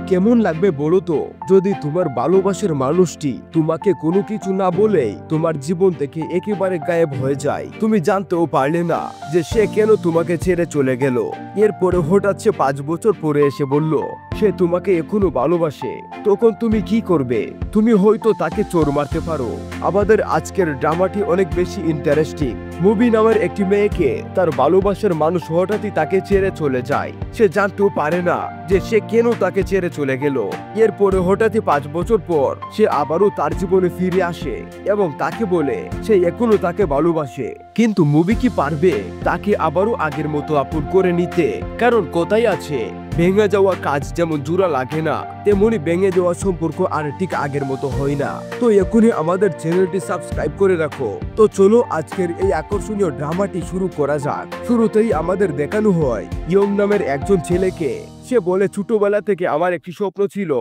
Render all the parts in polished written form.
কেমন লাগবে বলো তো যদি তোমার ভালোবাসার মানুষটি তোমাকে কোনো কিছু না বলেই তোমার জীবন থেকে একেবারে গায়েব হয়ে যায়, তুমি জানতেও পারলে না যে সে কেন তোমাকে ছেড়ে চলে গেল। এরপরে হঠাৎ সে 5 বছর পরে এসে বলল সে তোমাকে এখনো ভালোবাসে, তখন তুমি কি করবে? তুমি হয়তো তাকে চোর মারতে পারো। আমাদের আজকের ড্রামাটি অনেক বেশি ইন্টারেস্টিং। মুভি নামের একটি মেয়েকে তার ভালোবাসার মানুষ হঠাৎই তাকে ছেড়ে চলে যায়, সে জানতেও পারে না যে সে কেন তাকে ছেড়ে চলে গেল। এরপরে হঠাৎই 5 বছর পর সে আবারও তার জীবনে ফিরে আসে এবং তাকে বলে সে এখনো তাকে ভালোবাসে। কিন্তু মুভি কি পারবে তাকে আবারও আগের মতো আপন করে নিতে? কারণ কোথায় আছে, ভেঙে যাওয়া কাজ যেমন জোড়া লাগে না, তেমনি ভেঙে যাওয়া সম্পর্ক আর ঠিক আগের মতো হয় না। তো এখনই আমাদের চ্যানেলটি সাবস্ক্রাইব করে রাখো। তো চলো আজকের এই আকর্ষণীয় ড্রামাটি শুরু করা যাক। শুরুতেই আমাদের দেখানো হয় ইয়ং নামের একজন ছেলেকে। সে বলে ছোটবেলা থেকে আমার একটি স্বপ্ন ছিল,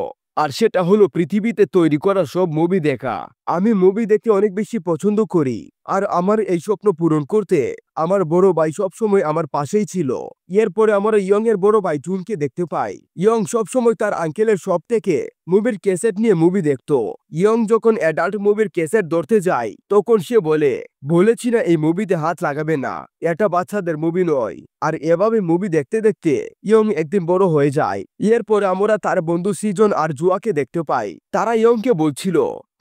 আর সেটা হলো পৃথিবীতে তৈরি করা সব মুভি দেখা। আমি মুভি দেখতে অনেক বেশি পছন্দ করি, আর আমার এই স্বপ্ন পূরণ করতে আমার বড় ভাই সবসময় আমার পাশেই ছিল। এরপরে আমরা ইয়ং এর বড় ভাই জুনকে দেখতে পাই। ইয়ং সবসময় তার আঙ্কেলের শপ থেকে মুভির ক্যাসেট নিয়ে মুভি দেখতো। ইয়ং যখন অ্যাডাল্ট মুভির ক্যাসেট ধরতে যায় তখন সে বলেছি না এই মুভিতে হাত লাগাবে না, এটা বাচ্চাদের মুভি নয়। আর এভাবে মুভি দেখতে দেখতে ইয়ং একদিন বড় হয়ে যায়। এরপরে আমরা তার বন্ধু সিজন আর জুয়াকে দেখতে পাই। তারা ইয়ংকে বলছিল,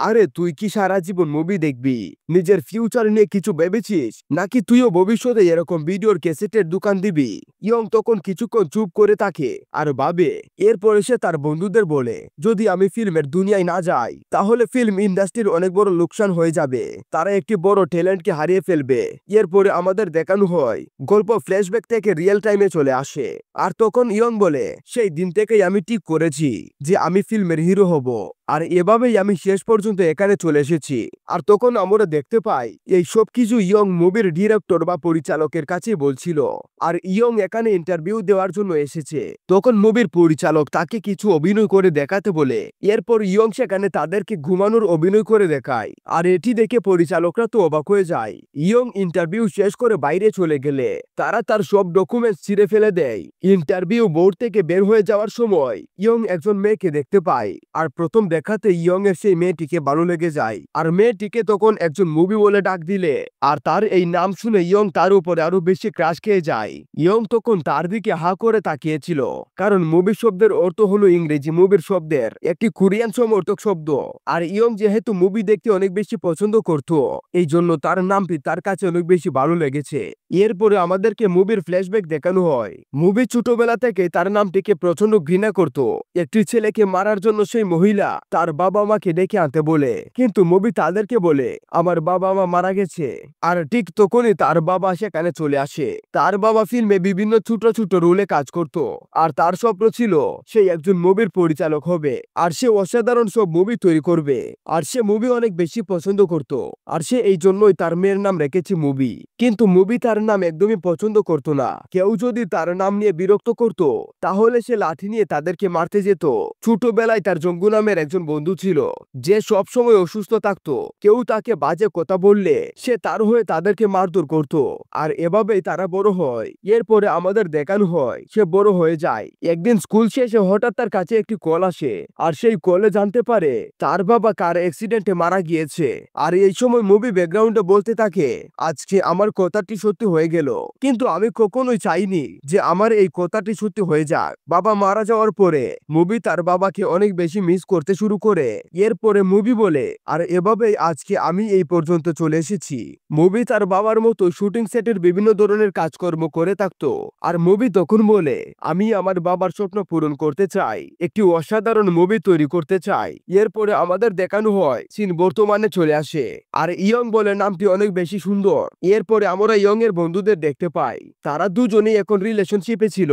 আরে তুই কি সারা জীবন মুভি দেখবি? নিজের ফিউচার নিয়ে কিছু ভেবেছিস নাকি? তুইও ভবিষ্যতে এরকম ভিডিওর ক্যাসেটের দোকান দিবি? ইয়ং তখন কিছুক্ষণ চুপ করে থাকে আর ভাবে। এরপরে সে তার বন্ধুদের বলে, যদি আমি ফিল্মের দুনিয়ায় না যাই তাহলে ফিল্ম ইন্ডাস্ট্রির অনেক বড় লোকসান হয়ে যাবে, তারা একটি বড় ট্যালেন্টকে হারিয়ে ফেলবে। এরপরে আমাদের দেখানো হয় গল্প ফ্ল্যাশব্যাক থেকে রিয়েল টাইমে চলে আসে। আর তখন ইয়ং বলে, সেই দিন থেকেই আমি ঠিক করেছি যে আমি ফিল্মের হিরো হব, আর এভাবেই আমি শেষ পর্যন্ত এখানে চলে এসেছি। আর তখন আমরা দেখতে পাই এই সব কিছু ইয়ং মুভির ডিরেক্টর বা পরিচালকের কাছে বলছিল, আর ইয়ং এখানে ইন্টারভিউ দেওয়ার জন্য এসেছে। তখন মুভির পরিচালক তাকে কিছু অভিনয় করে দেখাতে বলে। এরপর ইয়ং সেখানে তাদেরকে ঘুমানোর অভিনয় করে দেখায়, আর এটি দেখে পরিচালকরা তো অবাক হয়ে যায়। ইয়ং ইন্টারভিউ শেষ করে বাইরে চলে গেলে তারা তার সব ডকুমেন্টস ছিঁড়ে ফেলে দেয়। ইন্টারভিউ বোর্ড থেকে বের হয়ে যাওয়ার সময় ইয়ং একজন মেয়েকে দেখতে পায়, আর প্রথম দেখাতে ইয়ং এর সেই মেয়েটিকে ভালো লেগে যায়। আর মেয়েটিকে তখন একজন মুভি বলে ডাক দিলে, আর তার এই নাম শুনে ইয়ং তার উপরে আরো বেশি ক্রাশ খেয়ে যায়। ইয়ং তখন তার দিকে হা করে তাকিয়েছিল, কারণ মুভি শব্দের অর্থ হলো ইংরেজি মুভির শব্দের একটি কোরিয়ান সমর্থক শব্দ। আর ইয়ং যেহেতু মুভি দেখতে অনেক বেশি পছন্দ করত, এই জন্য তার নামটি তার কাছে অনেক বেশি ভালো লেগেছে। এরপরে আমাদেরকে মুভির ফ্ল্যাশব্যাক দেখানো হয়। মুভি ছোটবেলা থেকে তার নামটিকে প্রচন্ড ঘৃণা করত। একটি ছেলেকে মারার জন্য সেই মহিলা তার বাবা মাকে ডেকে আনতে বলে, কিন্তু মুভি তাদেরকে বলে আমার বাবা মা মারা গেছে। আর ঠিক তখনই তার বাবা সেখানে চলে আসে। তার বাবা ফিল্মে বিভিন্ন ছোট ছোট রোলে কাজ করত, আর তার স্বপ্ন ছিল সে একজন মুভির পরিচালক হবে, আর সে অসাধারণ সব মুভি তৈরি করবে। আর সে মুভি অনেক বেশি পছন্দ করত, আর সে এই জন্যই তার মেয়ের নাম রেখেছে মুভি। কিন্তু মুভি তার নাম একদমই পছন্দ করত না। কেউ যদি তার নাম নিয়ে বিরক্ত করত তাহলে সে লাঠি নিয়ে তাদেরকে মারতে যেত। ছোটবেলায় তার জঙ্গু নামের একজন বন্ধু ছিল যে সব সময় অসুস্থ থাকতো। কেউ তাকে বাজে কথা বললে সে তার হয়ে তাদেরকে মারধর করত, আর এভাবেই তারা বড় হয়। এরপরে আমাদের দেখানো হয় সে বড় হয়ে যায়। একদিন স্কুল শেষে হঠাৎ তার কাছে একটি কল আসে, আর সেই কলে জানতে পারে তার বাবা কার অ্যাক্সিডেন্টে মারা গিয়েছে। আর এই সময় মুভি ব্যাকগ্রাউন্ডে বলতে থাকে, আজকে আমার কথাটি সত্যি হয়ে গেল, কিন্তু আমি কখনোই চাইনি যে আমার এই কথাটি সত্যি হয়ে যাক। বাবা মারা যাওয়ার পরে মুভি তার বাবাকে অনেক বেশি মিস করতে শুরু করে। এরপরে মুভি বলে, আর এভাবেই আজকে আমি এই পর্যন্ত চলে এসেছি। মুভি তার বাবার মতো শুটিং সেটের বিভিন্ন ধরনের কাজকর্ম করে থাকতো। আর মুভি তখন বলে, আমি আমার বাবার স্বপ্ন পূরণ করতে চাই, একটি অসাধারণ মুভি তৈরি করতে চাই। এরপরে আমাদের দেখানো হয় সিন বর্তমানে চলে আসে, আর ইয়ং বলে নামটি অনেক বেশি সুন্দর। এরপরে আমরা ইয়ং এর বন্ধুদের দেখতে পাই, তারা দুজনেই এখন রিলেশনশিপে ছিল।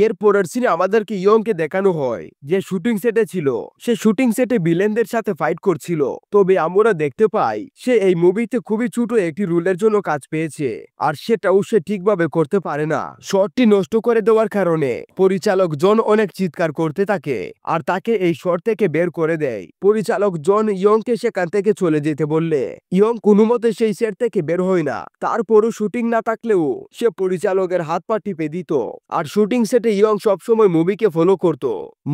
এরপরের সিনে আমাদেরকে ইয়ং কে দেখানো হয় যে শুটিং সেটে ছিল। সে শুটিং সেটে ভিলেনদের সাথে ফাইট করছিল। তবে আমরা দেখতে পাই সে এই মুভিতে খুবই ছোট একটি রোলের জন্য কাজ পেয়েছে, আর সেটাও সে ঠিকভাবে করতে পারে না। শটটি নষ্ট করে দেওয়ার কারণে পরিচালক জন অনেক চিৎকার করতে থাকে আর তাকে এই শট থেকে বের করে দেয়। পরিচালক জন ইয়ংকে সেখান থেকে চলে যেতে বললে ইয়ং কোনো মতে সেই সেট থেকে বের হয় না। তারপরও শুটিং না থাকলেও সে পরিচালকের হাত পা টিপে দিত। আর শুটিং সেটে ইয়ং সবসময় মুভিকে ফলো করত।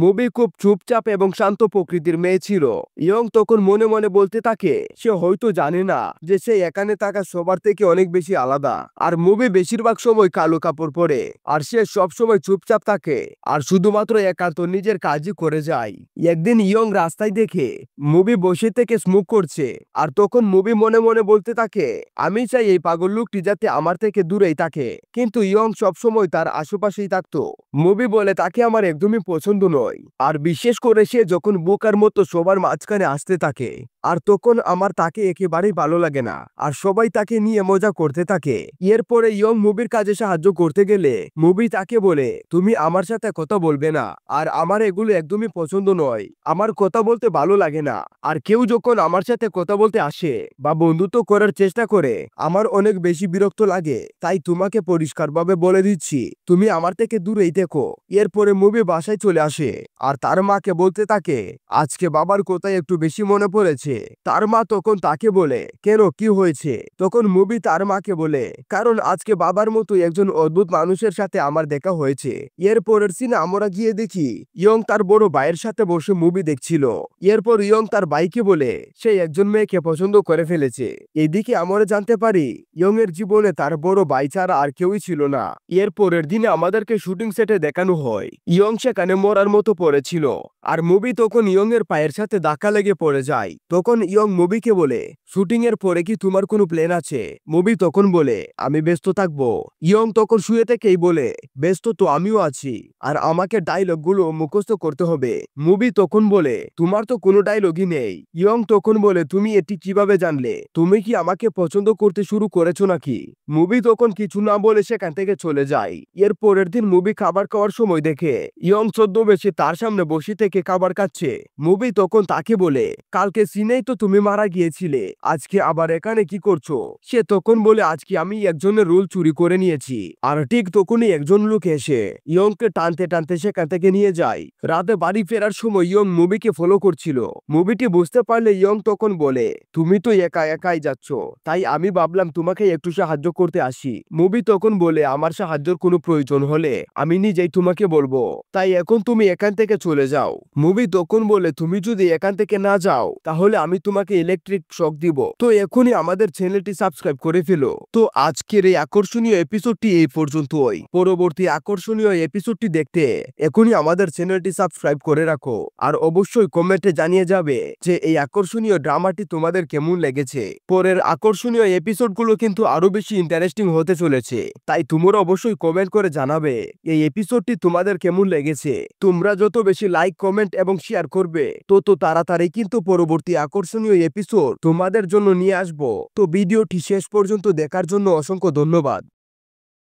মুভি খুব চুপচাপ এবং শান্ত প্রকৃতির মেয়ে ছিল। ইয়ং তখন মনে মনে বলতে থাকে সে হয়তো জানে না যে সে এখানে থাকা সবার থেকে অনেক বেশি আলাদা। আর মুভি বেশিরভাগ সময় কালো কাপড় পরে আর সে সবসময় চুপচাপ থাকে আর শুধুমাত্র একান্ত নিজের কাজই করে যায়। একদিন ইয়ং রাস্তায় দেখে মুভি বসে থেকে স্মোক করছে, আর তখন মুভি মনে মনে বলতে থাকে আমি চাই এই পাগল লোকটি যাতে আমার থেকে দূরেই থাকে, কিন্তু ইয়ং সবসময় তার আশেপাশেই থাকতো। মুভি বলে তাকে আমার একদমই পছন্দ নয়, আর বিশেষ করে সে যখন বোকার মতো সবার মাঝখানে আসতে থাকে, আর তখন আমার তাকে একেবারেই ভালো লাগে না আর সবাই তাকে নিয়ে মজা করতে থাকে। এরপরে ইয়ং মুভির কাজে সাহায্য করতে গেলে মুভি তাকে বলে তুমি আমার সাথে কথা বলবে না, আর আমার এগুলো একদমই পছন্দ নয়, আমার কথা বলতে ভালো লাগে না, আর কেউ যখন আমার সাথে কথা বলতে আসে বা বন্ধুত্ব করার চেষ্টা করে আমার অনেক বেশি বিরক্ত লাগে, তাই তোমাকে পরিষ্কারভাবে বলে দিচ্ছি তুমি আমার থেকে দূরেই থেকো। এরপরে মুভি বাসায় চলে আসে আর তার মাকে বলতে থাকে আজকে বাবার কথাই একটু বেশি মনে পড়েছে। তার মা তখন তাকে বলে কেন, কি হয়েছে? তখন মুভি তার মাকে বলে কারণ আজকে বাবার মতো একজন অদ্ভুত মানুষের সাথে আমার দেখা হয়েছে। এরপরের সিনে আমরা গিয়ে দেখি ইয়ং তার বড় ভাইয়ের সাথে বসে মুভি দেখছিল। এরপর ইয়ং তার ভাইকে বলে সে একজন মেয়েকে পছন্দ করে ফেলেছে। এদিকে আমরা জানতে পারি ইয়ং এর জীবনে তার বড় ভাই ছাড়া আর কেউই ছিল না। এরপরের দিনে আমাদেরকে শুটিং সেটে দেখানো হয় ইয়ং সেখানে মরার মতো পড়েছিল, আর মুভি তখন ইয়ং এর পায়ের সাথে ধাক্কা লেগে পড়ে যায়। তখন ইয়ং মুভিকে বলে শুটিং এর পরে কি তোমার কোনো প্ল্যান আছে? মুভি তখন বলে আমি ব্যস্ত থাকবো। ইয়ং তখন শুয়ে থেকেই বলে ব্যস্ত তো আমিও আছি, আর আমাকে ডায়লগ গুলো মুখস্থ করতে হবে। মুভি তখন বলে তোমার তো কোনো ডায়লগই নেই। ইয়ং তখন বলে তুমি এটি কিভাবে জানলে? তুমি কি আমাকে পছন্দ করতে শুরু করেছো নাকি? মুভি তখন কিছু না বলে সেখান থেকে চলে যায়। এর পরের দিন মুভি খাবার খাওয়ার সময় দেখে ইয়ং ছদ্মবেশে তার সামনে বসে থেকে খাবার খাচ্ছে। মুভি তখন তাকে বলে কালকে সিনেই তো তুমি মারা গিয়েছিলে, আজকে আবার এখানে কি করছো? সে তখন বলে আজকে আমি একজনের রোল চুরি করে নিয়েছি। আর ঠিক তখনই একজন লোক এসে ইয়ংকে টানতে টানতে সেখান থেকে নিয়ে যায়। রাতে বাড়ি ফেরার সময় ইয়ং মুভিকে ফলো করছিল। মুভিটি বুঝতে পারলে ইয়ং তখন বলে তুমি তো একা একাই যাচ্ছ, তাই আমি ভাবলাম তোমাকে একটু সাহায্য করতে আসি। মুভি তখন বলে আমার সাহায্যের কোনো প্রয়োজন হলে আমি নিজেই তোমাকে বলবো, তাই এখন তুমি এখান থেকে চলে যাও। মুভি তখন বলে তুমি যদি এখান থেকে না যাও তাহলে আমি তোমাকে ইলেকট্রিক শক দিব। তো এখনই আমাদের চ্যানেলটি সাবস্ক্রাইব করে ফেলো। তো আজকের এই আকর্ষণীয় এপিসোডটি এই পর্যন্তই। পরবর্তী আকর্ষণীয় এপিসোডটি দেখতে এখনই আমাদের চ্যানেলটি সাবস্ক্রাইব করে রাখো, আর অবশ্যই কমেন্টে জানিয়ে যাবে যে এই আকর্ষণীয় ড্রামাটি তোমাদের কেমন লেগেছে। পরের আকর্ষণীয় এপিসোডগুলো কিন্তু আরো বেশি ইন্টারেস্টিং হতে চলেছে, তাই তোমরা অবশ্যই কমেন্ট করে জানাবে এই এপিসোডটি তোমাদের কেমন লেগেছে। তোমরা যত বেশি লাইক, কমেন্ট এবং শেয়ার করবে তত তাড়াতাড়ি কিন্তু পরবর্তী আকর্ষণীয় এপিসোড তোমাদের জন্য নিয়ে আসবো। তো ভিডিওটি শেষ পর্যন্ত দেখার জন্য অসংখ্য ধন্যবাদ।